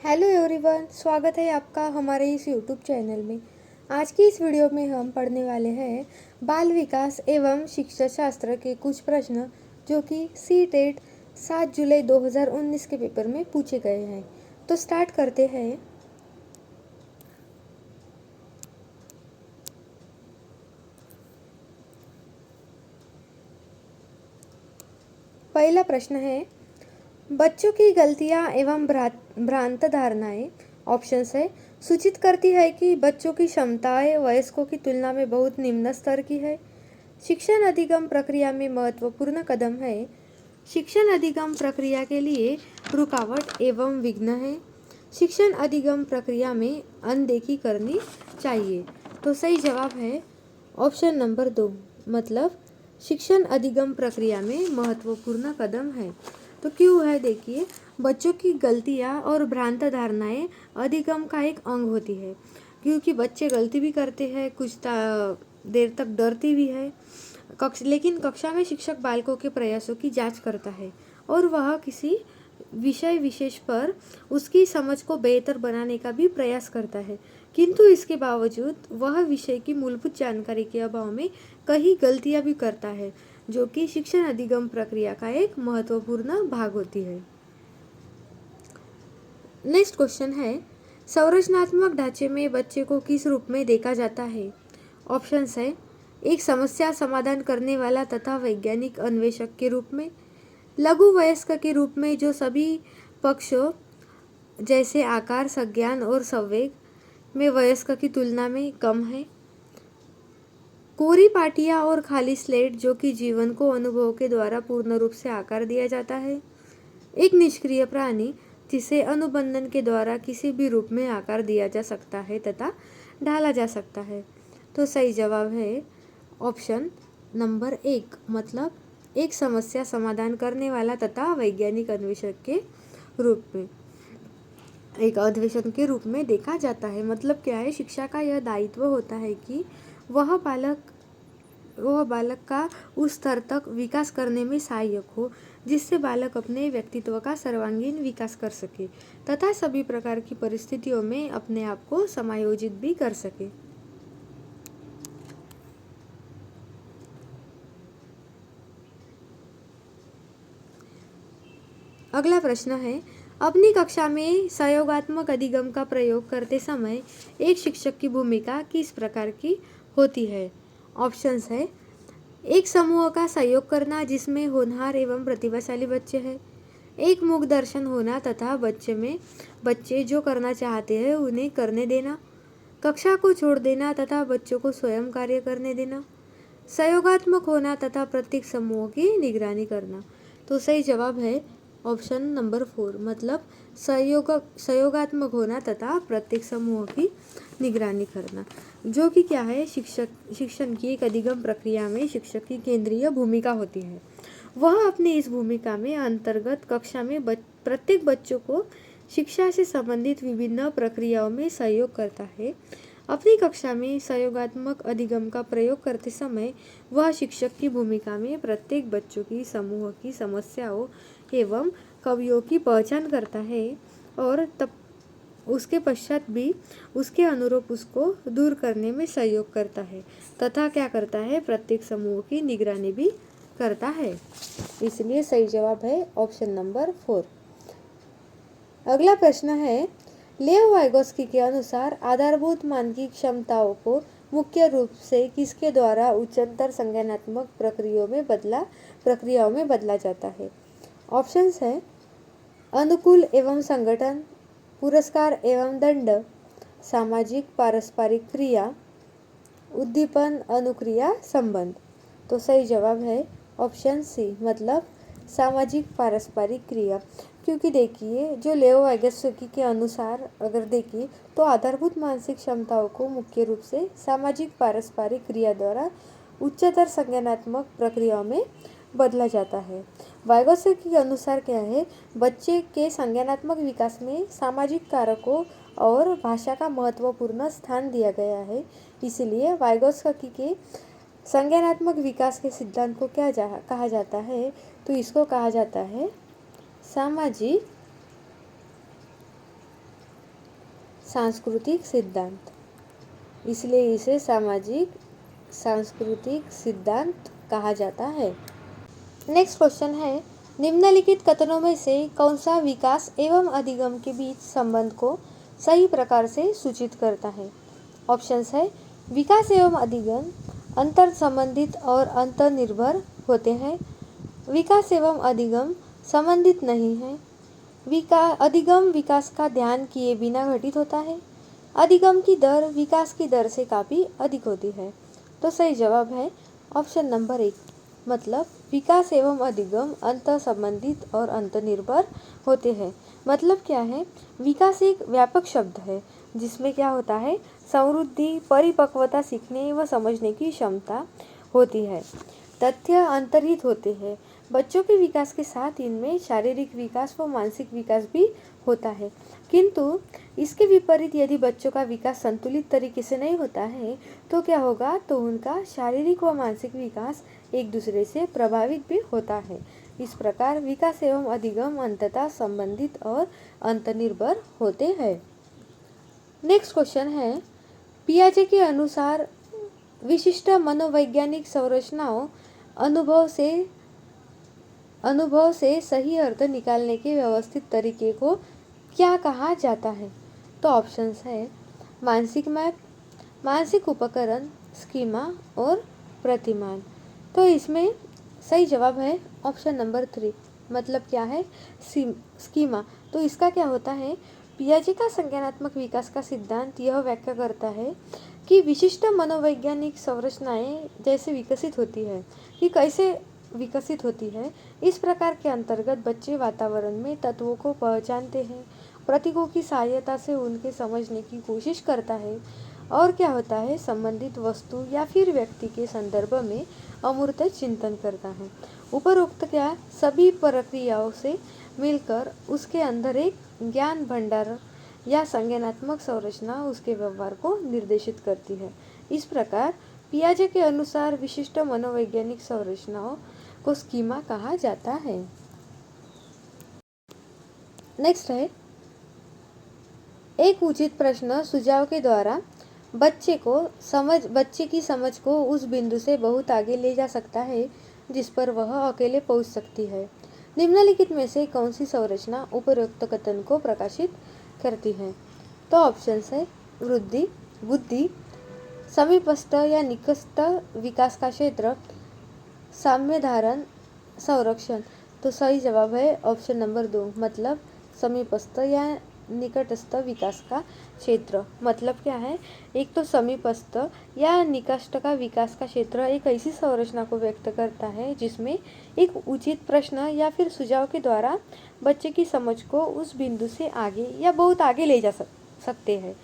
Hello everyone, स्वागत है आपका हमारे इस यूट्यूब चैनल में। आज की इस वीडियो में हम पढ़ने वाले हैं बाल विकास एवं शिक्षा शास्त्र के कुछ प्रश्न जो कि सी टेट 7 जुलाई 2019 के पेपर में पूछे गए हैं। तो स्टार्ट करते हैं। पहला प्रश्न है, बच्चों की गलतियां एवं भ्रांत धारणाएं ऑप्शंस है सूचित करती है कि बच्चों की क्षमताएं वयस्कों की तुलना में बहुत निम्न स्तर की है। शिक्षण अधिगम प्रक्रिया में महत्वपूर्ण कदम है। शिक्षण अधिगम प्रक्रिया के लिए रुकावट एवं विघ्न है। शिक्षण अधिगम प्रक्रिया में अनदेखी करनी चाहिए। तो सही जवाब है ऑप्शन नंबर 2, मतलब शिक्षण अधिगम प्रक्रिया में महत्वपूर्ण कदम है। तो क्यों है, देखिए, बच्चों की गलतियां और भ्रांत धारणाएं अधिगम का एक अंग होती है, क्योंकि बच्चे गलती भी करते हैं, कुछ देर तक डरते भी है। लेकिन कक्षा में शिक्षक बालकों के प्रयासों की जांच करता है और वह किसी विषय विशेष पर उसकी समझ को बेहतर बनाने का भी प्रयास करता है, किंतु इसके बावजूद वह विषय की मूलभूत जानकारी के अभाव में कई गलतियां भी करता है, जो कि शिक्षण अधिगम प्रक्रिया का एक महत्वपूर्ण भाग होती है। नेक्स्ट क्वेश्चन है, संरचनात्मक ढांचे में बच्चे को किस रूप में देखा जाता है? ऑप्शंस है एक समस्या समाधान करने वाला तथा वैज्ञानिक अन्वेषक के रूप में, लघु वयस्क के रूप में जो सभी पक्षों जैसे आकार, संज्ञान और संवेग में वयस्क की तुलना में कम है, कोरी पाटिया और खाली स्लेट जो कि जीवन को अनुभव के द्वारा पूर्ण रूप से आकार दिया जाता है, एक निष्क्रिय प्राणी जिसे अनुबंधन के द्वारा किसी भी रूप में आकार दिया जा सकता है तथा ढाला जा सकता है। तो सही जवाब है ऑप्शन नंबर 1, मतलब एक समस्या समाधान करने वाला तथा वैज्ञानिक अन्वेषक के रूप में, एक अन्वेषण के रूप में देखा जाता है। मतलब क्या है, शिक्षा का यह दायित्व होता है कि वह बालक का उस स्तर तक विकास करने में सहायक हो जिससे बालक अपने व्यक्तित्व का सर्वांगीण विकास कर सके तथा सभी प्रकार की परिस्थितियों में अपने आप को समायोजित भी कर सके। अगला प्रश्न है, अपनी कक्षा में सहयोगात्मक अधिगम का प्रयोग करते समय एक शिक्षक की भूमिका किस प्रकार की होती है? ऑप्शंस है एक समूह का सहयोग करना जिसमें होनहार एवं प्रतिभाशाली बच्चे हैं, एक मूक दर्शन होना तथा बच्चे जो करना चाहते हैं उन्हें करने देना, कक्षा को छोड़ देना तथा बच्चों को स्वयं कार्य करने देना, सहयोगात्मक होना तथा प्रत्येक समूह की निगरानी करना। तो सही जवाब है ऑप्शन नंबर 4, मतलब सहयोगात्मक होना तथा प्रत्येक समूह की निगरानी करना, जो कि क्या है, शिक्षण की एक अधिगम प्रक्रिया में शिक्षक की केंद्रीय भूमिका होती है। वह अपने इस भूमिका में अंतर्गत कक्षा में प्रत्येक बच्चों को शिक्षा से संबंधित विभिन्न प्रक्रियाओं में सहयोग करता है। अपनी कक्षा में सहयोगात्मक अधिगम का प्रयोग करते समय वह शिक्षक की भूमिका में प्रत्येक बच्चों की समूह की समस्याओं एवं कमियों की पहचान करता है और तब उसके पश्चात भी उसके अनुरूप उसको दूर करने में सहयोग करता है तथा क्या करता है, प्रत्येक समूह की निगरानी भी करता है। इसलिए सही जवाब है ऑप्शन नंबर 4। अगला प्रश्न है, लेव वाइगोस्की के अनुसार आधारभूत मानसिक क्षमताओं को मुख्य रूप से किसके द्वारा उच्चतर संज्ञानात्मक प्रक्रियाओं में बदला जाता है? ऑप्शंस है अनुकूल एवं संगठन, पुरस्कार एवं दंड, सामाजिक पारस्परिक क्रिया, उद्दीपन अनुक्रिया संबंध। तो सही जवाब है ऑप्शन सी, मतलब सामाजिक पारस्परिक क्रिया, क्योंकि देखिए जो लेव वाइगोस्की के अनुसार अगर देखिए तो आधारभूत मानसिक क्षमताओं को मुख्य रूप से सामाजिक पारस्परिक क्रिया द्वारा उच्चतर संज्ञानात्मक प्रक्रियाओं में बदला जाता है। वाइगोस्की के अनुसार क्या है, बच्चे के संज्ञानात्मक विकास में सामाजिक कारकों और भाषा का महत्वपूर्ण स्थान दिया गया है। इसलिए वाइगोस्की के संज्ञानात्मक विकास के सिद्धांत को कहा जाता है? तो इसको कहा जाता है सामाजिक सांस्कृतिक सिद्धांत, इसलिए इसे सामाजिक सांस्कृतिक सिद्धांत कहा जाता है। नेक्स्ट क्वेश्चन है, निम्नलिखित कथनों में से कौन सा विकास एवं अधिगम के बीच संबंध को सही प्रकार से सूचित करता है? ऑप्शंस है, विकास एवं अधिगम अंतर संबंधित और अंतर्निर्भर होते हैं। विकास एवं अधिगम संबंधित नहीं है। अधिगम विकास का ध्यान किए बिना घटित होता है। अधिगम की दर विकास की दर से काफ़ी अधिक होती है। तो सही जवाब है ऑप्शन नंबर 1, मतलब विकास एवं अधिगम अंतर संबंधित और अंतर्निर्भर होते हैं। मतलब क्या है, विकास एक व्यापक शब्द है जिसमें क्या होता है, समृद्धि, परिपक्वता, सीखने व समझने की क्षमता होती है। तथ्य अंतर्निहित होते हैं। बच्चों के विकास के साथ इनमें शारीरिक विकास व मानसिक विकास भी होता है, किंतु इसके विपरीत यदि बच्चों का विकास संतुलित तरीके से नहीं होता है तो क्या होगा, तो उनका शारीरिक व मानसिक विकास एक दूसरे से प्रभावित भी होता है। इस प्रकार विकास एवं अधिगम अंततः संबंधित और अंतर्निर्भर होते हैं। नेक्स्ट क्वेश्चन है, पियाजे के अनुसार विशिष्ट मनोवैज्ञानिक संरचनाओं अनुभव से सही अर्थ निकालने के व्यवस्थित तरीके को क्या कहा जाता है? तो ऑप्शंस है, मानसिक मैप, मानसिक उपकरण, स्कीमा और प्रतिमान। तो इसमें सही जवाब है ऑप्शन नंबर 3, मतलब क्या है, स्कीमा। तो इसका क्या होता है, पियाजे का संज्ञानात्मक विकास का सिद्धांत यह व्याख्या करता है कि विशिष्ट मनोवैज्ञानिक संरचनाएं जैसे विकसित होती है, कि कैसे विकसित होती है। इस प्रकार के अंतर्गत बच्चे वातावरण में तत्वों को पहचानते हैं, प्रतीकों की सहायता से उनके समझने की कोशिश करता है और क्या होता है, संबंधित वस्तु या फिर व्यक्ति के संदर्भ में अमूर्त चिंतन करता है। उपरोक्त क्या सभी प्रक्रियाओं से मिलकर उसके अंदर एक ज्ञान भंडार या संज्ञानात्मक संरचना उसके व्यवहार को निर्देशित करती है। इस प्रकार पियाजे के अनुसार विशिष्ट मनोवैज्ञानिक संरचनाओं को स्कीमा कहा जाता है। नेक्स्ट है, एक उचित प्रश्न सुझाव के द्वारा बच्चे की समझ को उस बिंदु से बहुत आगे ले जा सकता है जिस पर वह अकेले पहुंच सकती है। निम्नलिखित में से कौन सी संरचना उपरोक्त कथन को प्रकाशित करती है? तो ऑप्शंस है, वृद्धि, बुद्धि, समीपस्थ या निकटस्थ विकास का क्षेत्र, साम्य धारण, संरक्षण। तो सही जवाब है ऑप्शन नंबर 2, मतलब समीपस्थ या निकटस्थ विकास का क्षेत्र। मतलब क्या है, एक तो समीपस्थ या निकटस्थ का विकास का क्षेत्र एक ऐसी संरचना को व्यक्त करता है जिसमें एक उचित प्रश्न या फिर सुझाव के द्वारा बच्चे की समझ को उस बिंदु से आगे या बहुत आगे ले जा सकते हैं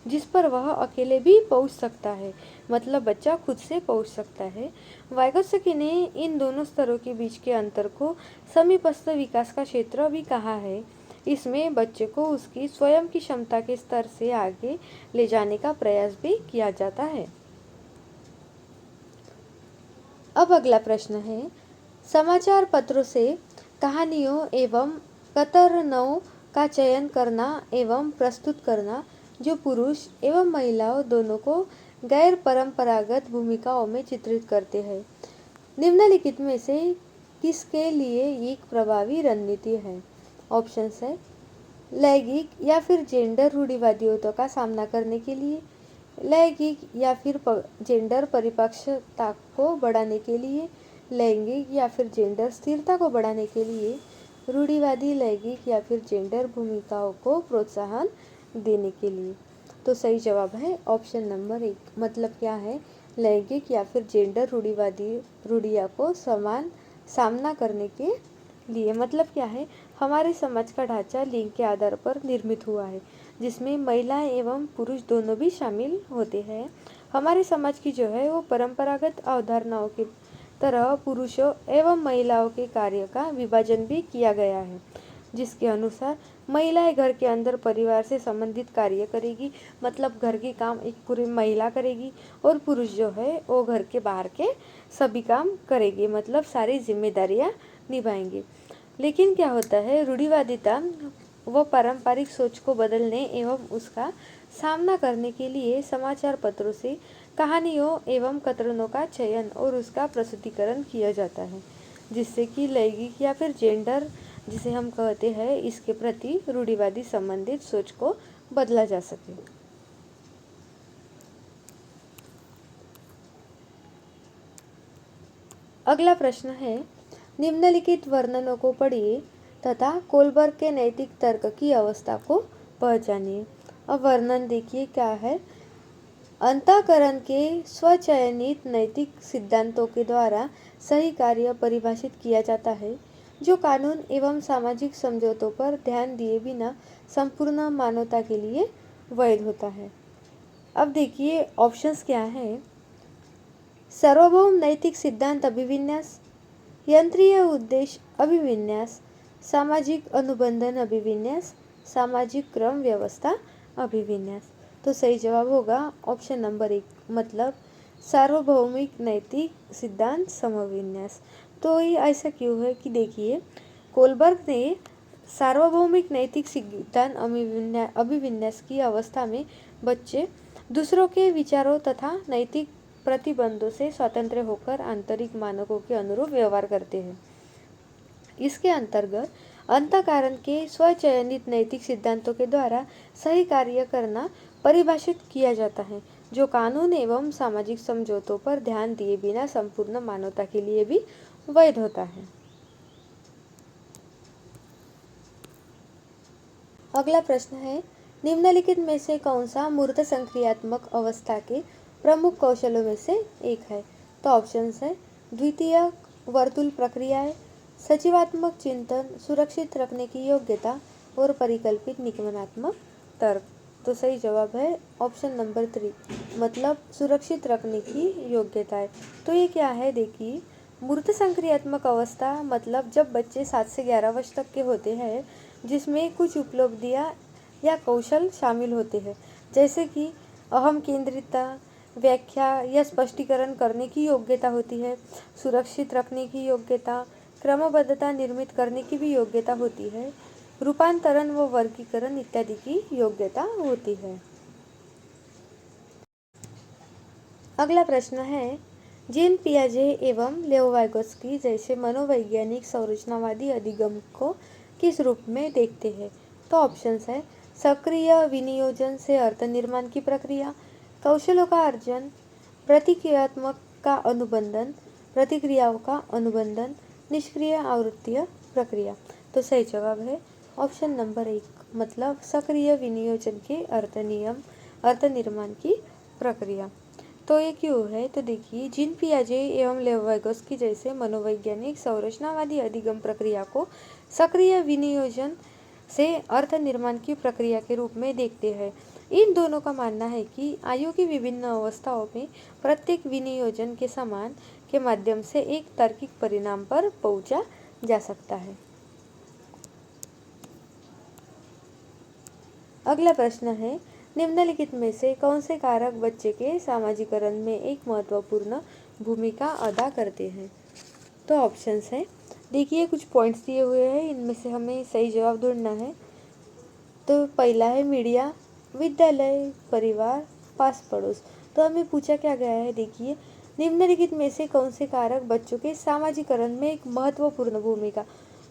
जिस पर वह अकेले भी पहुंच सकता है, मतलब बच्चा खुद से पहुंच सकता है। वाइगोत्स्की ने इन दोनों स्तरों के बीच के अंतर को समीपस्थ विकास का क्षेत्र भी कहा है। इसमें बच्चे को उसकी स्वयं की क्षमता के स्तर से आगे ले जाने का प्रयास भी किया जाता है। अब अगला प्रश्न है, समाचार पत्रों से कहानियों एवं कतरनों का चयन करना एवं प्रस्तुत करना जो पुरुष एवं महिलाओं दोनों को गैर परंपरागत भूमिकाओं में चित्रित करते हैं, निम्नलिखित में से किसके लिए एक प्रभावी रणनीति है? ऑप्शंस है, लैंगिक या फिर जेंडर रूढ़िवादियों का सामना करने के लिए, लैंगिक या फिर जेंडर परिपक्वता को बढ़ाने के लिए, लैंगिक या फिर जेंडर स्थिरता को बढ़ाने के लिए, रूढ़िवादी लैंगिक या फिर जेंडर भूमिकाओं को प्रोत्साहन देने के लिए। तो सही जवाब है ऑप्शन नंबर 1, मतलब क्या है, लैंगिक या फिर जेंडर रूढ़िवादी रूढ़िया को सामना करने के लिए। मतलब क्या है, हमारे समाज का ढांचा लिंग के आधार पर निर्मित हुआ है जिसमें महिलाएं एवं पुरुष दोनों भी शामिल होते हैं। हमारे समाज की जो है वो परंपरागत अवधारणाओं की तरह पुरुषों एवं महिलाओं के कार्य का विभाजन भी किया गया है, जिसके अनुसार महिलाएं घर के अंदर परिवार से संबंधित कार्य करेगी, मतलब घर के काम एक पूरी महिला करेगी, और पुरुष जो है वो घर के बाहर के सभी काम करेंगे, मतलब सारी जिम्मेदारियां निभाएंगे। लेकिन क्या होता है, रूढ़िवादिता व पारंपरिक सोच को बदलने एवं उसका सामना करने के लिए समाचार पत्रों से कहानियों एवं कथनों का चयन और उसका प्रस्तुतिकरण किया जाता है, जिससे कि लैंगिक या फिर जेंडर जिसे हम कहते हैं इसके प्रति रूढ़िवादी संबंधित सोच को बदला जा सके। अगला प्रश्न है, निम्नलिखित वर्णनों को पढ़िए तथा कोलबर्ग के नैतिक तर्क की अवस्था को पहचानिए। अब वर्णन देखिए क्या है। अंतःकरण के स्वचयनित नैतिक सिद्धांतों के द्वारा सही कार्य परिभाषित किया जाता है, जो कानून एवं सामाजिक समझौतों पर ध्यान दिए बिना संपूर्ण मानवता के लिए वैध होता है। अब देखिए ऑप्शंस क्या है। सार्वभौम नैतिक सिद्धांत अभिविन्यास, यंत्रीय उद्देश्य अभिविन्यास, सामाजिक अनुबंधन अभिविन्यास, सामाजिक क्रम व्यवस्था अभिविन्यास। तो सही जवाब होगा ऑप्शन नंबर 1, मतलब सार्वभौमिक नैतिक सिद्धांत समविन्यास। तो ये ऐसा क्यों है कि देखिए कोलबर्ग ने सार्वभौमिक नैतिक सिद्धांत अभिविन्यास की अवस्था में बच्चे दूसरों के विचारों तथा नैतिक प्रतिबंधों से स्वतंत्र होकर आंतरिक मानकों के अनुरूप व्यवहार करते हैं। इसके अंतर्गत अंतःकरण के स्वचयनित नैतिक सिद्धांतों के द्वारा सही कार्य करना परिभाषित किया जाता है, जो कानून एवं सामाजिक समझौतों पर ध्यान दिए बिना संपूर्ण मानवता के लिए भी वैध होता है। अगला प्रश्न है, निम्नलिखित में से कौन सा मूर्त संक्रियात्मक अवस्था के प्रमुख कौशलों में से एक है। तो ऑप्शंस है द्वितीय वर्तुल प्रक्रियाएं, सजीवात्मक चिंतन, सुरक्षित रखने की योग्यता और परिकल्पित निगमनात्मक तर्क। तो सही जवाब है ऑप्शन नंबर 3, मतलब सुरक्षित रखने की योग्यता है। तो ये क्या है देखिए, मूर्त संक्रियात्मक अवस्था मतलब जब बच्चे 7 से 11 वर्ष तक के होते हैं, जिसमें कुछ उपलब्धियां या कौशल शामिल होते हैं, जैसे कि अहम केंद्रितता, व्याख्या या स्पष्टीकरण करने की योग्यता होती है, सुरक्षित रखने की योग्यता, क्रमबद्धता निर्मित करने की भी योग्यता होती है, रूपांतरण व वर्गीकरण इत्यादि की योग्यता होती है। अगला प्रश्न है, जीन पियाजे एवं लेओ वाइगोत्स्की जैसे मनोवैज्ञानिक संरचनावादी अधिगम को किस रूप में देखते हैं। तो ऑप्शंस है सक्रिय विनियोजन से अर्थ निर्माण की प्रक्रिया, कौशलों का अर्जन, प्रतिक्रियात्मक का अनुबंधन, प्रतिक्रियाओं का अनुबंधन, निष्क्रिय आवृत्तीय प्रक्रिया। तो सही जवाब है ऑप्शन नंबर 1, मतलब सक्रिय विनियोजन के अर्थ निर्माण की प्रक्रिया। तो ये क्यों है, तो देखिए जीन पियाजे एवं लेओ वाइगोत्स्की जैसे मनोवैज्ञानिक संरचनावादी अधिगम प्रक्रिया को सक्रिय विनियोजन से अर्थ निर्माण की प्रक्रिया के रूप में देखते हैं। इन दोनों का मानना है कि आयु की विभिन्न अवस्थाओं में प्रत्येक विनियोजन के समान के माध्यम से एक तार्किक परिणाम पर पहुंचा जा सकता है। अगला प्रश्न है, निम्नलिखित में से कौन से कारक बच्चे के सामाजिकरण में एक महत्वपूर्ण भूमिका अदा करते हैं। तो ऑप्शंस हैं, देखिए कुछ पॉइंट्स दिए हुए हैं, इनमें से हमें सही जवाब ढूंढना है। तो पहला है मीडिया, विद्यालय, परिवार, पास पड़ोस। तो हमें पूछा क्या गया है, देखिए निम्नलिखित में से कौन से कारक बच्चों के सामाजिकरण में एक महत्वपूर्ण भूमिका।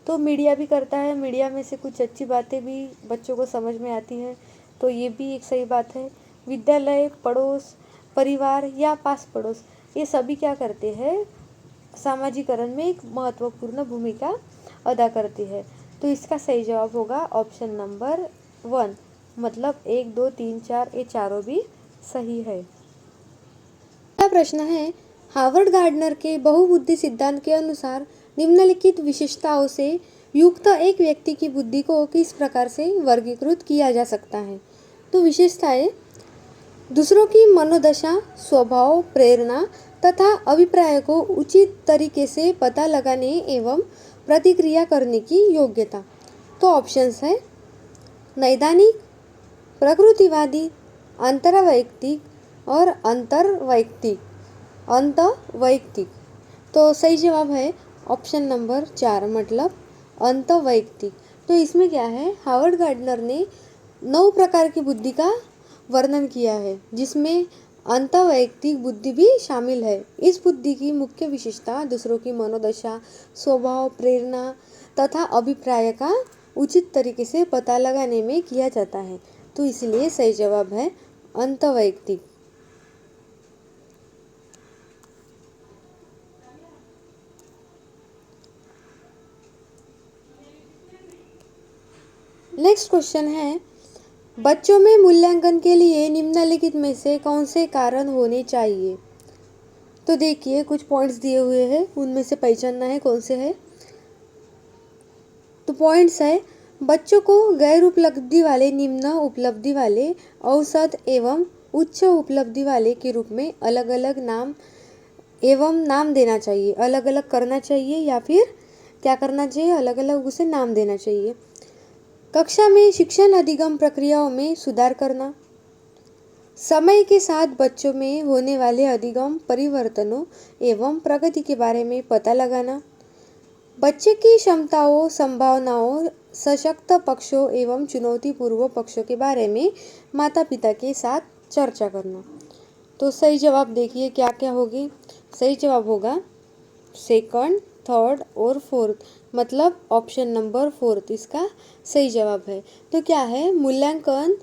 तो मीडिया भी करता है, मीडिया में से कुछ अच्छी बातें भी बच्चों को समझ में आती है, तो ये भी एक सही बात है। विद्यालय, पड़ोस, परिवार या पास पड़ोस, ये सभी क्या करते हैं, सामाजिकरण में एक महत्वपूर्ण भूमिका अदा करती है। तो इसका सही जवाब होगा ऑप्शन नंबर 1, मतलब 1, 2, 3, 4 ये चारों भी सही है। अगला प्रश्न है, हार्वर्ड गार्डनर के बहुबुद्धि सिद्धांत के अनुसार निम्नलिखित विशेषताओं से युक्त एक व्यक्ति की बुद्धि को किस प्रकार से वर्गीकृत किया जा सकता है। तो विशेषताएं दूसरों की मनोदशा, स्वभाव, प्रेरणा तथा अभिप्राय को उचित तरीके से पता लगाने एवं प्रतिक्रिया करने की योग्यता। तो ऑप्शंस है नैदानिक, प्रकृतिवादी, अंतरवैयक्तिक और अंतवैयक्तिक। तो सही जवाब है ऑप्शन नंबर 4, मतलब अंतवैयक्तिक। तो तो इसमें क्या है, हावर्ड गार्डनर ने 9 प्रकार की बुद्धि का वर्णन किया है, जिसमें अंतःवैयक्तिक बुद्धि भी शामिल है। इस बुद्धि की मुख्य विशेषता दूसरों की मनोदशा, स्वभाव, प्रेरणा तथा अभिप्राय का उचित तरीके से पता लगाने में किया जाता है। तो इसलिए सही जवाब है अंतःवैयक्तिक। नेक्स्ट क्वेश्चन है, बच्चों में मूल्यांकन के लिए निम्नलिखित में से कौन से कारण होने चाहिए। तो देखिए कुछ पॉइंट्स दिए हुए हैं, उनमें से पहचानना है कौन से है। तो पॉइंट्स है, बच्चों को गैर उपलब्धि वाले, निम्न उपलब्धि वाले, औसत एवं उच्च उपलब्धि वाले के रूप में अलग अलग नाम एवं नाम देना चाहिए। अलग अलग करना चाहिए या फिर क्या करना चाहिए, अलग अलग उसे नाम देना चाहिए। कक्षा में शिक्षण अधिगम प्रक्रियाओं में सुधार करना, समय के साथ बच्चों में होने वाले अधिगम परिवर्तनों एवं प्रगति के बारे में पता लगाना, बच्चे की क्षमताओं, संभावनाओं, सशक्त पक्षों एवं चुनौतीपूर्ण पक्षों के बारे में माता पिता के साथ चर्चा करना। तो सही जवाब देखिए क्या क्या होगी। सही जवाब होगा सेकंड, थर्ड और फोर्थ, मतलब ऑप्शन नंबर 4 इसका सही जवाब है। तो क्या है, मूल्यांकन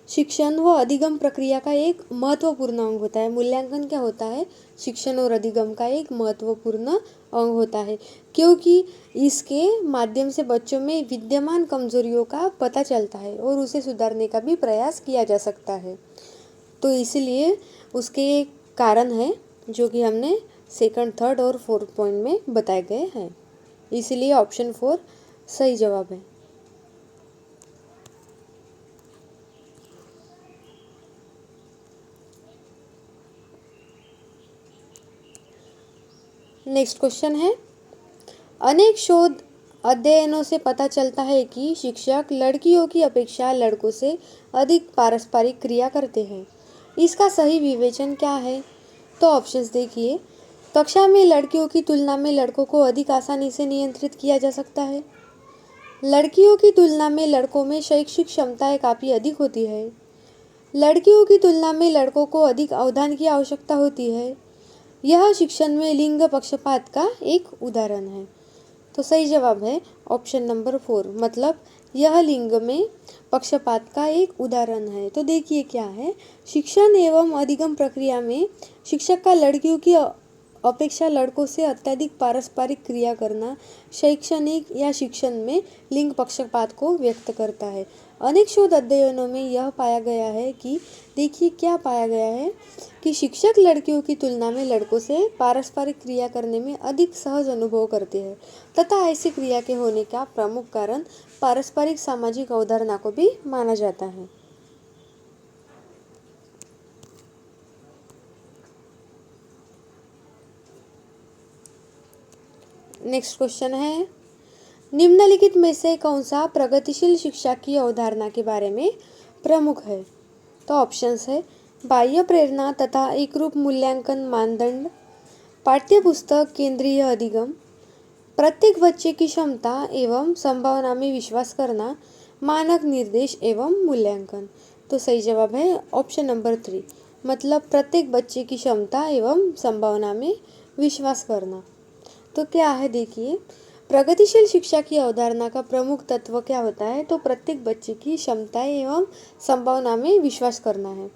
शिक्षण व अधिगम प्रक्रिया का एक महत्वपूर्ण अंग होता है। मूल्यांकन क्या होता है, शिक्षण और अधिगम का एक महत्वपूर्ण अंग होता है, क्योंकि इसके माध्यम से बच्चों में विद्यमान कमजोरियों का पता चलता है और उसे सुधारने का भी प्रयास किया जा सकता है। तो इसलिए उसके कारण है जो कि हमने सेकंड, थर्ड और फोर्थ पॉइंट में बताए गए हैं। इसलिए ऑप्शन 4 सही जवाब है। नेक्स्ट क्वेश्चन है, अनेक शोध अध्ययनों से पता चलता है कि शिक्षक लड़कियों की अपेक्षा लड़कों से अधिक पारस्परिक क्रिया करते हैं। इसका सही विवेचन क्या है। तो ऑप्शंस देखिए, कक्षा में लड़कियों की तुलना में लड़कों को अधिक आसानी से नियंत्रित किया जा सकता है। लड़कियों की तुलना में लड़कों में शैक्षिक क्षमताएं काफ़ी अधिक होती है। लड़कियों की तुलना में लड़कों को अधिक अवधान की आवश्यकता होती है। यह शिक्षण में लिंग पक्षपात का एक उदाहरण है। तो सही जवाब है ऑप्शन नंबर 4, मतलब यह लिंग में पक्षपात का एक उदाहरण है। तो देखिए क्या है, शिक्षण एवं अधिगम प्रक्रिया में शिक्षक का लड़कियों की अपेक्षा लड़कों से अत्यधिक पारस्परिक क्रिया करना शैक्षणिक या शिक्षण में लिंग पक्षपात को व्यक्त करता है। अनेक शोध अध्ययनों में यह पाया गया है कि, देखिए क्या पाया गया है कि शिक्षक लड़कियों की तुलना में लड़कों से पारस्परिक क्रिया करने में अधिक सहज अनुभव करते हैं तथा ऐसी क्रिया के होने का प्रमुख कारण पारस्परिक सामाजिक अवधारणा को भी माना जाता है। नेक्स्ट क्वेश्चन है, निम्नलिखित में से कौन सा प्रगतिशील शिक्षा की अवधारणा के बारे में प्रमुख है। तो ऑप्शंस है, बाह्य प्रेरणा तथा एकरूप मूल्यांकन मानदंड, पाठ्यपुस्तक केंद्रीय अधिगम, प्रत्येक बच्चे की क्षमता एवं संभावना में विश्वास करना, मानक निर्देश एवं मूल्यांकन। तो सही जवाब है ऑप्शन नंबर 3, मतलब प्रत्येक बच्चे की क्षमता एवं संभावना में विश्वास करना। तो क्या है देखिए, प्रगतिशील शिक्षा की अवधारणा का प्रमुख तत्व क्या होता है। तो प्रत्येक बच्चे की क्षमताएं एवं संभावना में विश्वास करना है।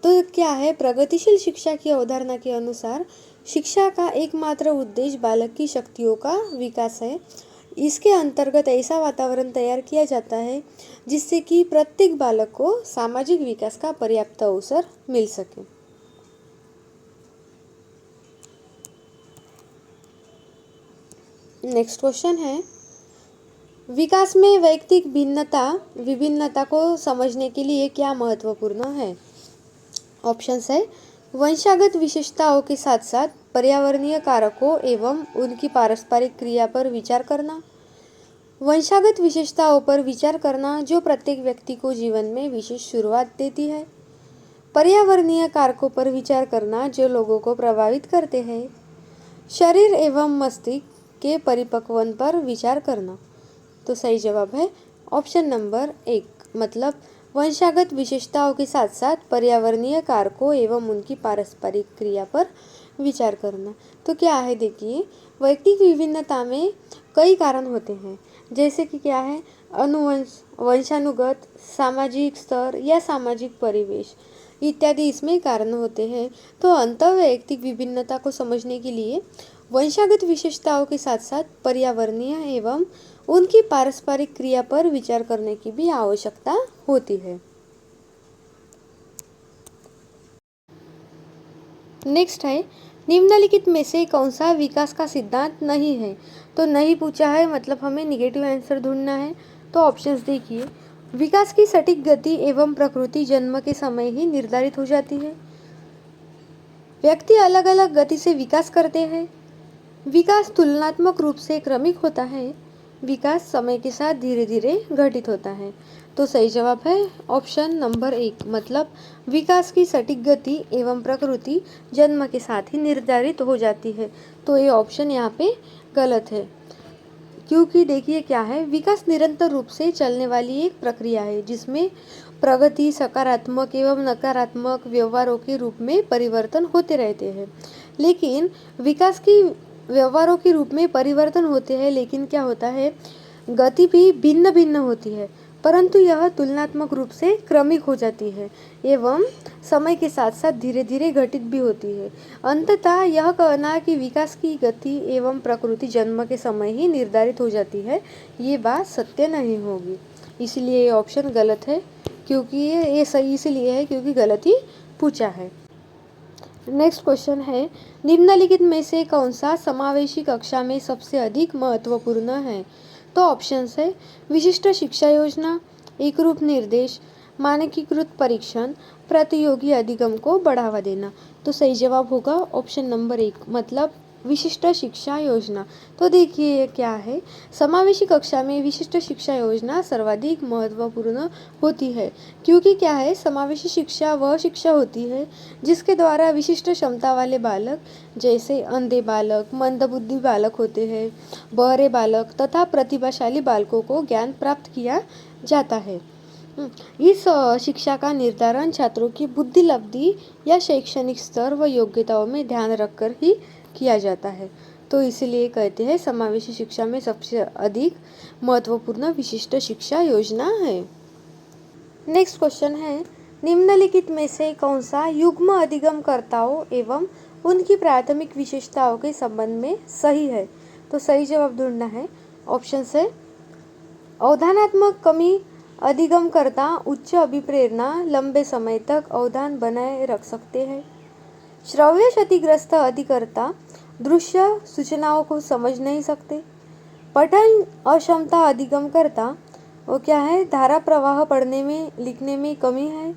तो क्या है, प्रगतिशील शिक्षा की अवधारणा के अनुसार शिक्षा का एकमात्र उद्देश्य बालक की शक्तियों का विकास है। इसके अंतर्गत ऐसा वातावरण तैयार किया जाता है जिससे कि प्रत्येक बालक को सामाजिक विकास का पर्याप्त अवसर मिल सके। नेक्स्ट क्वेश्चन है, विकास में वैयक्तिक विभिन्नता को समझने के लिए क्या महत्वपूर्ण है। ऑप्शंस है, वंशागत विशेषताओं के साथ साथ पर्यावरणीय कारकों एवं उनकी पारस्परिक क्रिया पर विचार करना। वंशागत विशेषताओं पर विचार करना जो प्रत्येक व्यक्ति को जीवन में विशेष शुरुआत देती है। पर्यावरणीय कारकों पर विचार करना जो लोगों को प्रभावित करते हैं। शरीर एवं मस्तिष्क के परिपक्वन पर विचार करना। तो सही जवाब है ऑप्शन नंबर 1, मतलब वंशागत विशेषताओं के साथ साथ पर्यावरणीय कारकों एवं उनकी पारस्परिक क्रिया पर विचार करना। तो क्या है देखिए, वैयक्तिक विभिन्नता में कई कारण होते हैं, जैसे कि क्या है अनुवंश, वंशानुगत, सामाजिक स्तर या सामाजिक परिवेश इत्यादि इसमें कारण होते हैं। तो अंतःवैयक्तिक विभिन्नता को समझने के लिए वंशागत विशेषताओं के साथ साथ पर्यावरणीय एवं उनकी पारस्परिक क्रिया पर विचार करने की भी आवश्यकता होती है। नेक्स्ट है, निम्नलिखित में से कौन सा विकास का सिद्धांत नहीं है। तो नहीं पूछा है, मतलब हमें निगेटिव आंसर ढूंढना है। तो ऑप्शंस देखिए, विकास की सटीक गति एवं प्रकृति जन्म के समय ही निर्धारित हो जाती है। व्यक्ति अलग अलग गति से विकास करते हैं। विकास तुलनात्मक रूप से क्रमिक होता है। विकास समय के साथ धीरे धीरे घटित होता है। तो सही जवाब है ऑप्शन नंबर 1, मतलब विकास की सटीक गति एवं प्रकृति जन्म के साथ ही निर्धारित हो जाती है। तो ये ऑप्शन यहाँ पे गलत है, क्योंकि देखिए क्या है, विकास निरंतर रूप से चलने वाली एक प्रक्रिया है जिसमें प्रगति सकारात्मक एवं नकारात्मक व्यवहारों के रूप में परिवर्तन होते रहते हैं। लेकिन विकास की व्यवहारों के रूप में परिवर्तन होते हैं, लेकिन क्या होता है, गति भी भिन्न भिन्न होती है, परंतु यह तुलनात्मक रूप से क्रमिक हो जाती है एवं समय के साथ साथ धीरे धीरे घटित भी होती है। अंततः यह कहना कि विकास की गति एवं प्रकृति जन्म के समय ही निर्धारित हो जाती है, ये बात सत्य नहीं होगी। इसलिए ये ऑप्शन गलत है, क्योंकि ये सही इसलिए है क्योंकि गलत ही पूछा है। नेक्स्ट क्वेश्चन है, निम्नलिखित में से कौन सा समावेशी कक्षा में सबसे अधिक महत्वपूर्ण है। तो ऑप्शंस है विशिष्ट शिक्षा योजना, एकरूप निर्देश, मानकीकृत परीक्षण, प्रतियोगी अधिगम को बढ़ावा देना। तो सही जवाब होगा ऑप्शन नंबर 1, मतलब विशिष्ट शिक्षा योजना। तो देखिए ये क्या है, समावेशी कक्षा में विशिष्ट शिक्षा योजना सर्वाधिक महत्वपूर्ण होती है, क्योंकि क्या है, समावेशी शिक्षा वह शिक्षा होती है जिसके द्वारा विशिष्ट क्षमता वाले बालक, जैसे अंधे बालक, मंदबुद्धि बालक होते हैं, बहरे बालक तथा प्रतिभाशाली बालकों को ज्ञान प्राप्त किया जाता है। इस शिक्षा का निर्धारण छात्रों की बुद्धि लब्धि या शैक्षणिक स्तर व योग्यताओं में ध्यान रखकर ही किया जाता है। तो इसलिए कहते हैं समावेशी शिक्षा में सबसे अधिक महत्वपूर्ण विशिष्ट शिक्षा योजना है। नेक्स्ट क्वेश्चन है, निम्नलिखित में से कौन सा युग्म अधिगमकर्ताओं एवं उनकी प्राथमिक विशेषताओं के संबंध में सही है। तो सही जवाब ढूंढना है। ऑप्शन है अवधानात्मक कमी अधिगमकर्ता उच्च अभिप्रेरणा लंबे समय तक अवधान बनाए रख सकते हैं। श्रव्य क्षतिग्रस्त अधिकर्ता दृश्य सूचनाओं को समझ नहीं सकते। पठन अक्षमता अधिगमकर्ता वो क्या है, धारा प्रवाह पढ़ने में लिखने में कमी है।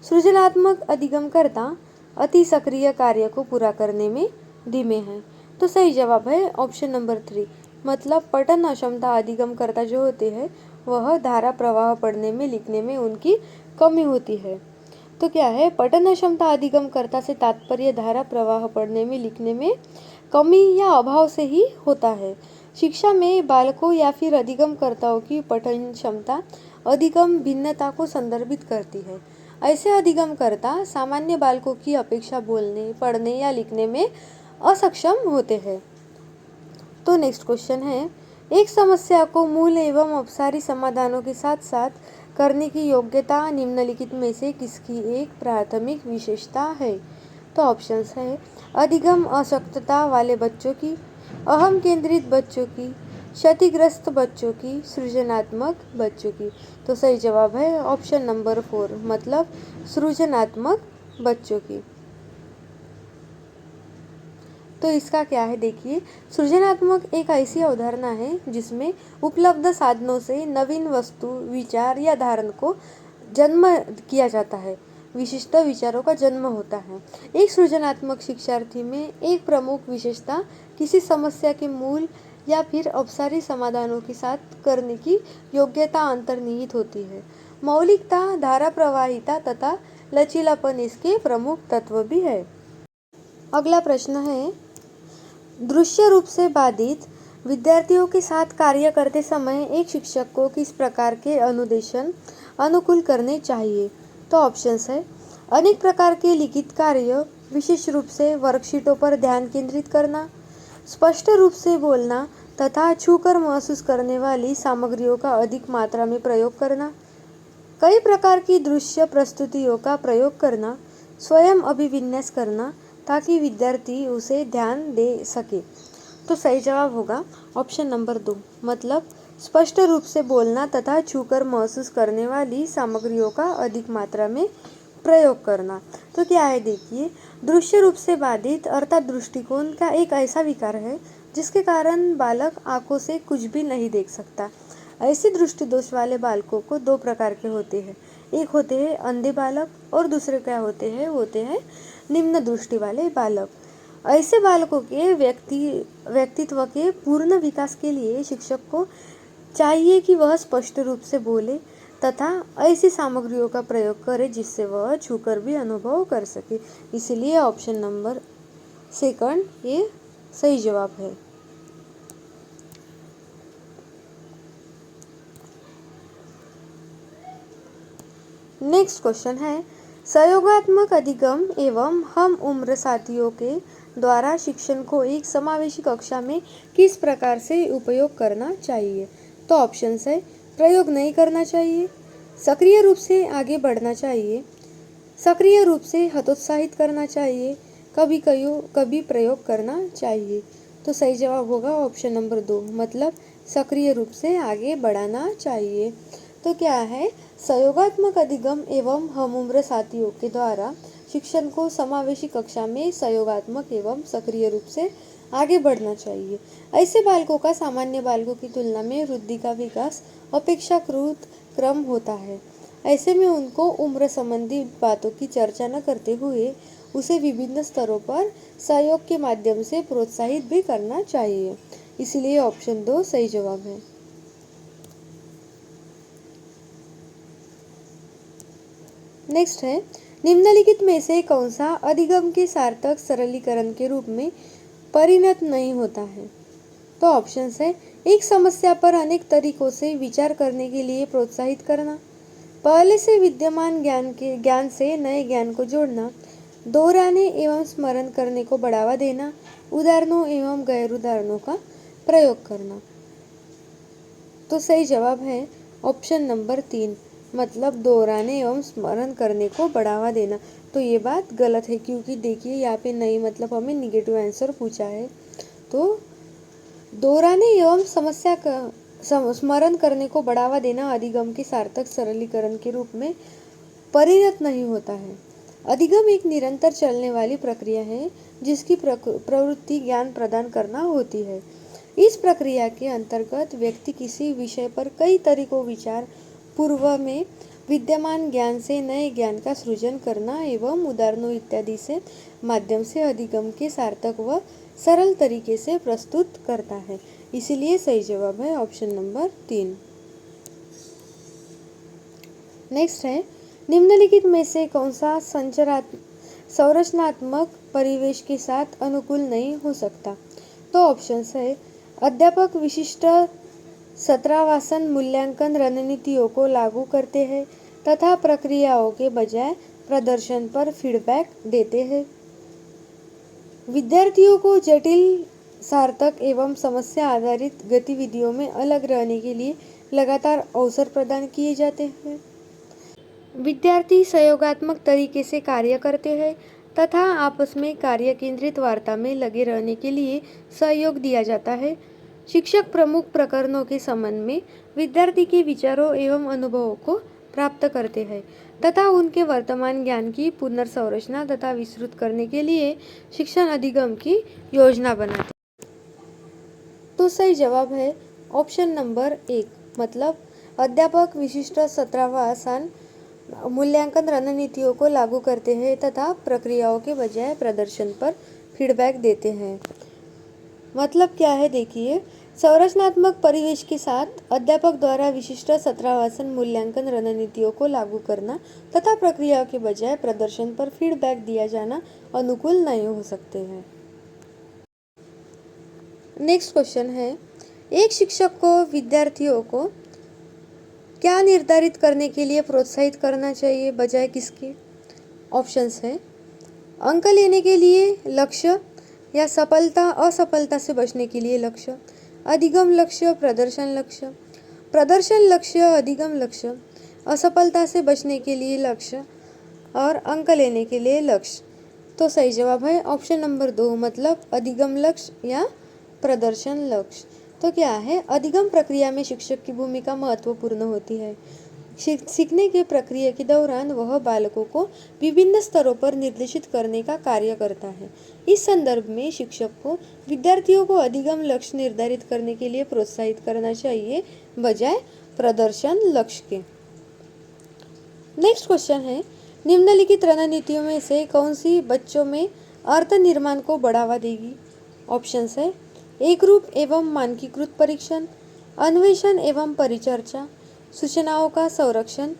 सृजनात्मक अधिगमकर्ता अति सक्रिय कार्य को पूरा करने में धीमे हैं। तो सही जवाब है ऑप्शन नंबर 3, मतलब पठन अक्षमता अधिगमकर्ता जो होते हैं वह धारा प्रवाह पढ़ने में लिखने में उनकी कमी होती है। तो क्या है, पठन क्षमता अधिगमकर्ता से तात्पर्य धारा प्रवाह पढ़ने में लिखने में कमी या अभाव से ही होता है। शिक्षा में बालकों या फिर अधिगमकर्ताओं की पठन क्षमता अधिगम भिन्नता को संदर्भित करती है। ऐसे अधिगमकर्ता सामान्य बालकों की अपेक्षा बोलने, पढ़ने या लिखने में असक्षम होते हैं। तो नेक्स्ट क्वेश्चन है, एक समस्या को मूल एवं अपसारी समाधानों के साथ साथ करने की योग्यता निम्नलिखित में से किसकी एक प्राथमिक विशेषता है। तो ऑप्शंस है अधिगम अशक्तता वाले बच्चों की, अहम केंद्रित बच्चों की, क्षतिग्रस्त बच्चों की, सृजनात्मक बच्चों की। तो सही जवाब है ऑप्शन नंबर 4, मतलब सृजनात्मक बच्चों की। तो इसका क्या है देखिए, सृजनात्मक एक ऐसी अवधारणा है जिसमें उपलब्ध साधनों से नवीन वस्तु, विचार या धारणा को जन्म किया जाता है, विशिष्ट विचारों का जन्म होता है। एक सृजनात्मक शिक्षार्थी में एक प्रमुख विशेषता किसी समस्या के मूल या फिर अपसारी समाधानों के साथ करने की योग्यता अंतर्निहित होती है। मौलिकता, धारा प्रवाहिता तथा लचीलापन इसके प्रमुख तत्व भी है। अगला प्रश्न है, दृश्य रूप से बाधित विद्यार्थियों के साथ कार्य करते समय एक शिक्षक को किस प्रकार के अनुदेशन अनुकूल करने चाहिए? तो ऑप्शंस है, अनेक प्रकार के लिखित कार्य, विशेष रूप से वर्कशीटों पर ध्यान केंद्रित करना, स्पष्ट रूप से बोलना तथा छूकर महसूस करने वाली सामग्रियों का अधिक मात्रा में प्रयोग करना, कई प्रकार की दृश्य प्रस्तुतियों का प्रयोग करना, स्वयं अभिविन्यास करना ताकि विद्यार्थी उसे ध्यान दे सके। तो सही जवाब होगा ऑप्शन नंबर 2, मतलब स्पष्ट रूप से बोलना तथा छूकर महसूस करने वाली सामग्रियों का अधिक मात्रा में प्रयोग करना। तो क्या है देखिए, दृश्य रूप से बाधित अर्थात दृष्टिकोण का एक ऐसा विकार है जिसके कारण बालक आंखों से कुछ भी नहीं देख सकता। ऐसे दृष्टि दोष वाले बालकों को दो प्रकार के होते हैं, एक होते हैं अंधे बालक और दूसरे क्या होते हैं निम्न दृष्टि वाले बालक। ऐसे बालकों के व्यक्तित्व के पूर्ण विकास के लिए शिक्षक को चाहिए कि वह स्पष्ट रूप से बोले तथा ऐसी सामग्रियों का प्रयोग करे जिससे वह छूकर भी अनुभव कर सके। इसलिए ऑप्शन नंबर 2 ये सही जवाब है। नेक्स्ट क्वेश्चन है, सहयोगात्मक अधिगम एवं हम उम्र साथियों के द्वारा शिक्षण को एक समावेशी कक्षा में किस प्रकार से उपयोग करना चाहिए? तो ऑप्शंस है, प्रयोग नहीं करना चाहिए, सक्रिय रूप से आगे बढ़ना चाहिए, सक्रिय रूप से हतोत्साहित करना चाहिए, कभी प्रयोग करना चाहिए। तो सही जवाब होगा ऑप्शन नंबर 2, मतलब सक्रिय रूप से आगे बढ़ाना चाहिए। तो क्या है, सहयोगात्मक अधिगम एवं हम उम्र साथियों के द्वारा शिक्षण को समावेशी कक्षा में सहयोगात्मक एवं सक्रिय रूप से आगे बढ़ना चाहिए। ऐसे बालकों का सामान्य बालकों की तुलना में वृद्धि का विकास अपेक्षाकृत क्रम होता है। ऐसे में उनको उम्र संबंधी बातों की चर्चा न करते हुए उसे विभिन्न स्तरों पर सहयोग के माध्यम से प्रोत्साहित भी करना चाहिए। इसलिए ऑप्शन 2 सही जवाब है। नेक्स्ट है, निम्नलिखित में से कौन सा अधिगम के सार्थक सरलीकरण के रूप में परिणत नहीं होता है? तो ऑप्शंस है, एक समस्या पर अनेक तरीकों से विचार करने के लिए प्रोत्साहित करना, पहले से विद्यमान ज्ञान से नए ज्ञान को जोड़ना, दोहराने एवं स्मरण करने को बढ़ावा देना, उदाहरणों एवं गैर उदाहरणों का प्रयोग करना। तो सही जवाब है ऑप्शन नंबर 3, मतलब दोहराने एवं स्मरण करने को बढ़ावा देना। तो ये बात गलत है क्योंकि देखिए यहाँ पे नहीं मतलब हमें निगेटिव आंसर पूछा है। तो दोहराने एवं समस्या का स्मरण करने को बढ़ावा देना अधिगम के सार्थक सरलीकरण के रूप में परिणत नहीं होता है। अधिगम एक निरंतर चलने वाली प्रक्रिया है जिसकी प्रवृत्ति ज्ञान प्रदान करना होती है। इस प्रक्रिया के अंतर्गत व्यक्ति किसी विषय पर कई तरीकों विचार पूर्व में विद्यमान ज्ञान से नए ज्ञान का सृजन करना एवं उदाहरणों इत्यादि से माध्यम से अधिगम के सार्थक व सरल तरीके से प्रस्तुत करता है। इसलिए सही जवाब है ऑप्शन नंबर 3। नेक्स्ट है, निम्नलिखित में से कौन सा संरचनात्मक परिवेश के साथ अनुकूल नहीं हो सकता? तो ऑप्शंस है, अध्यापक विशिष्ट सत्रावासन मूल्यांकन रणनीतियों को लागू करते हैं तथा प्रक्रियाओं के बजाय प्रदर्शन पर फीडबैक देते हैं, विद्यार्थियों को जटिल सार्थक एवं समस्या आधारित गतिविधियों में अलग रहने के लिए लगातार अवसर प्रदान किए जाते हैं, विद्यार्थी सहयोगात्मक तरीके से कार्य करते हैं तथा आपस में कार्य केंद्रित वार्ता में लगे रहने के लिए सहयोग दिया जाता है, शिक्षक प्रमुख प्रकरणों के संबंध में विद्यार्थी के विचारों एवं अनुभवों को प्राप्त करते हैं तथा उनके वर्तमान ज्ञान की पुनर्संरचना तथा विस्तृत करने के लिए शिक्षण अधिगम की योजना बनाते हैं। तो सही जवाब है ऑप्शन नंबर 1, मतलब अध्यापक विशिष्ट सत्रावासन मूल्यांकन रणनीतियों को लागू करते हैं तथा प्रक्रियाओं के बजाय प्रदर्शन पर फीडबैक देते हैं। मतलब क्या है देखिए, संरचनात्मक परिवेश के साथ अध्यापक द्वारा विशिष्ट सत्रावासन मूल्यांकन रणनीतियों को लागू करना तथा प्रक्रियाओं के बजाय प्रदर्शन पर फीडबैक दिया जाना अनुकूल नहीं हो सकते हैं। नेक्स्ट क्वेश्चन है, एक शिक्षक को विद्यार्थियों को क्या निर्धारित करने के लिए प्रोत्साहित करना चाहिए बजाय किसके? ऑप्शंस है अंक लेने के लिए लक्ष्य या सफलता असफलता से बचने के लिए लक्ष्य, अधिगम लक्ष्य, प्रदर्शन लक्ष्य, प्रदर्शन लक्ष्य, अधिगम लक्ष्य, असफलता से बचने के लिए लक्ष्य और अंक लेने के लिए लक्ष्य। तो सही जवाब है ऑप्शन नंबर 2 मतलब अधिगम लक्ष्य या प्रदर्शन लक्ष्य। तो क्या है, अधिगम प्रक्रिया में शिक्षक की भूमिका महत्वपूर्ण होती है। सीखने के प्रक्रिया के दौरान वह बालकों को विभिन्न स्तरों पर निर्देशित करने का कार्य करता है। इस संदर्भ में शिक्षक को विद्यार्थियों को अधिगम लक्ष्य निर्धारित करने के लिए प्रोत्साहित करना चाहिए बजाय प्रदर्शन लक्ष्य के। नेक्स्ट क्वेश्चन है, निम्नलिखित रणनीतियों में से कौन सी बच्चों में अर्थ निर्माण को बढ़ावा देगी? ऑप्शंस है एकरूप एवं मानकीकृत परीक्षण, अन्वेषण एवं परिचर्चा, सूचनाओं का संरक्षण,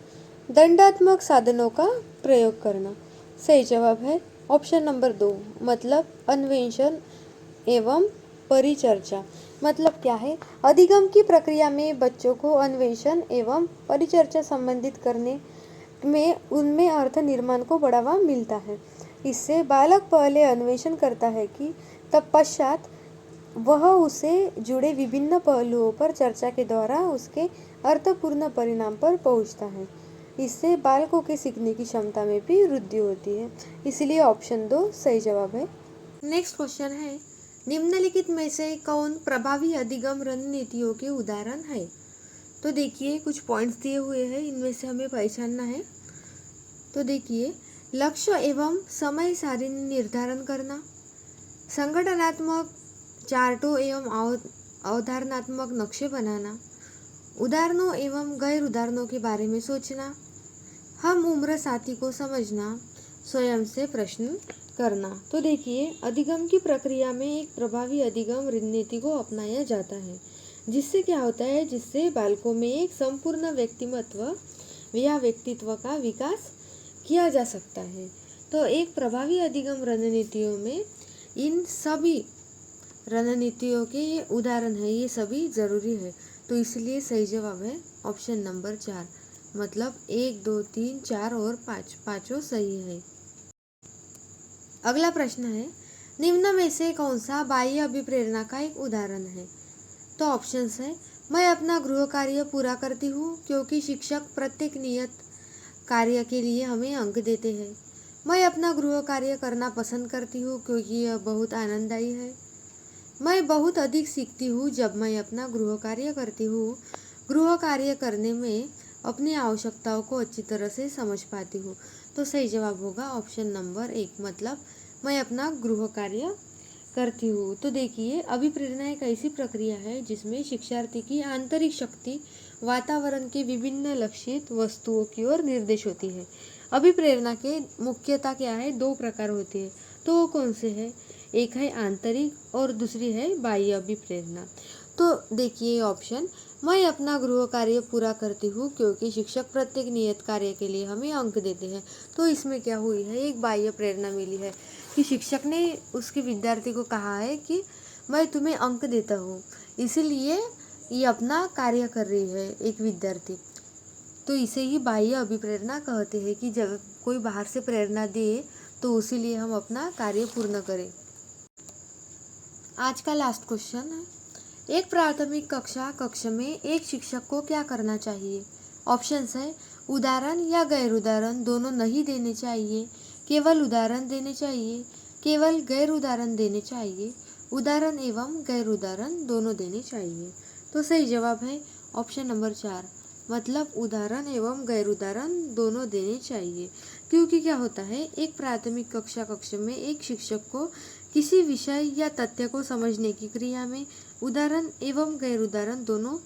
दंडात्मक साधनों का प्रयोग करना। सही जवाब है ऑप्शन नंबर 2 मतलब अन्वेषण एवं परिचर्चा। मतलब क्या है, अधिगम की प्रक्रिया में बच्चों को अन्वेषण एवं परिचर्चा संबंधित करने में उनमें अर्थ निर्माण को बढ़ावा मिलता है। इससे बालक पहले अन्वेषण करता है कि तत्पश्चात वह उसे जुड़े विभिन्न पहलुओं पर चर्चा के द्वारा उसके अर्थपूर्ण परिणाम पर पहुंचता है। इससे बालकों के सीखने की क्षमता में भी वृद्धि होती है। इसलिए ऑप्शन 2 सही जवाब है। नेक्स्ट क्वेश्चन है, निम्नलिखित में से कौन प्रभावी अधिगम रणनीतियों के उदाहरण है? तो देखिए कुछ पॉइंट्स दिए हुए हैं, इनमें से हमें पहचानना है। तो देखिए, लक्ष्य एवं समय सारिणी निर्धारण करना, संगठनात्मक चार्टों एवं अवधारणात्मक नक्शे बनाना, उदाहरणों एवं गैर उदाहरणों के बारे में सोचना, हम उम्र साथी को समझना, स्वयं से प्रश्न करना। तो देखिए, अधिगम की प्रक्रिया में एक प्रभावी अधिगम रणनीति को अपनाया जाता है, जिससे क्या होता है, जिससे बालकों में एक संपूर्ण व्यक्तिमत्व या व्यक्तित्व का विकास किया जा सकता है। तो एक प्रभावी अधिगम रणनीतियों में इन सभी रणनीतियों के ये उदाहरण है, ये सभी जरूरी है। तो इसलिए सही जवाब है ऑप्शन नंबर 4 मतलब 1, 2, 3, 4 और 5 पाँचों सही है। अगला प्रश्न है, निम्न में से कौन सा बाह्य अभिप्रेरणा का एक उदाहरण है? तो ऑप्शंस है मैं अपना गृह कार्य पूरा करती हूँ क्योंकि शिक्षक प्रत्येक नियत कार्य के लिए हमें अंक देते हैं। मैं अपना गृह कार्य करना पसंद करती हूँ क्योंकि यह बहुत आनंददायी है। मैं बहुत अधिक सीखती हूँ जब मैं अपना गृह कार्य करती हूँ। गृह कार्य करने में अपनी आवश्यकताओं को अच्छी तरह से समझ पाती हूँ। तो सही जवाब होगा ऑप्शन नंबर 1 मतलब मैं अपना गृह कार्य करती हूँ। तो देखिए, अभिप्रेरणा एक ऐसी प्रक्रिया है जिसमें शिक्षार्थी की आंतरिक शक्ति वातावरण के विभिन्न लक्षित वस्तुओं की ओर निर्देश होती है। अभिप्रेरणा के मुख्यतः क्या है, 2 प्रकार होते हैं। तो वो कौन से हैं? एक है आंतरिक और दूसरी है बाह्य अभिप्रेरणा। तो देखिए ऑप्शन, मैं अपना गृह कार्य पूरा करती हूँ क्योंकि शिक्षक प्रत्येक नियत कार्य के लिए हमें अंक देते हैं। तो इसमें क्या हुई है, एक बाह्य प्रेरणा मिली है कि शिक्षक ने उसके विद्यार्थी को कहा है कि मैं तुम्हें अंक देता हूँ, इसीलिए ये अपना कार्य कर रही है एक विद्यार्थी। तो इसे ही बाह्य अभिप्रेरणा कहते हैं कि जब कोई बाहर से प्रेरणा दे तो उसी लिए हम अपना कार्य पूर्ण करें। आज का लास्ट क्वेश्चन है, एक प्राथमिक कक्ष में एक शिक्षक को क्या करना चाहिए? ऑप्शंस है उदाहरण या गैर उदाहरण दोनों नहीं देने चाहिए, केवल उदाहरण देने चाहिए, केवल गैर उदाहरण देने चाहिए, उदाहरण एवं गैर उदाहरण दोनों देने चाहिए। तो सही जवाब है ऑप्शन नंबर 4 मतलब उदाहरण एवं गैर उदाहरण दोनों देने चाहिए। क्योंकि क्या होता है, एक प्राथमिक कक्ष में एक शिक्षक को किसी विषय या तथ्य को समझने की क्रिया में उदाहरण एवं गैर उदाहरण दोनों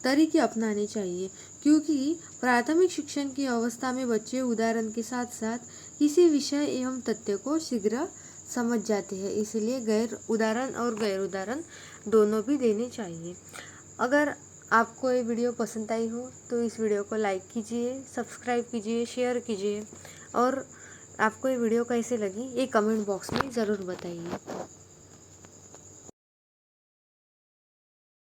तरीके अपनाने चाहिए। क्योंकि प्राथमिक शिक्षण की अवस्था में बच्चे उदाहरण के साथ साथ किसी विषय एवं तथ्य को शीघ्र समझ जाते हैं, इसलिए उदाहरण और गैर उदाहरण दोनों भी देने चाहिए। अगर आपको ये वीडियो पसंद आई हो तो इस वीडियो को लाइक कीजिए, सब्सक्राइब कीजिए, शेयर कीजिए और आपको ये वीडियो कैसे लगी ये कमेंट बॉक्स में ज़रूर बताइए।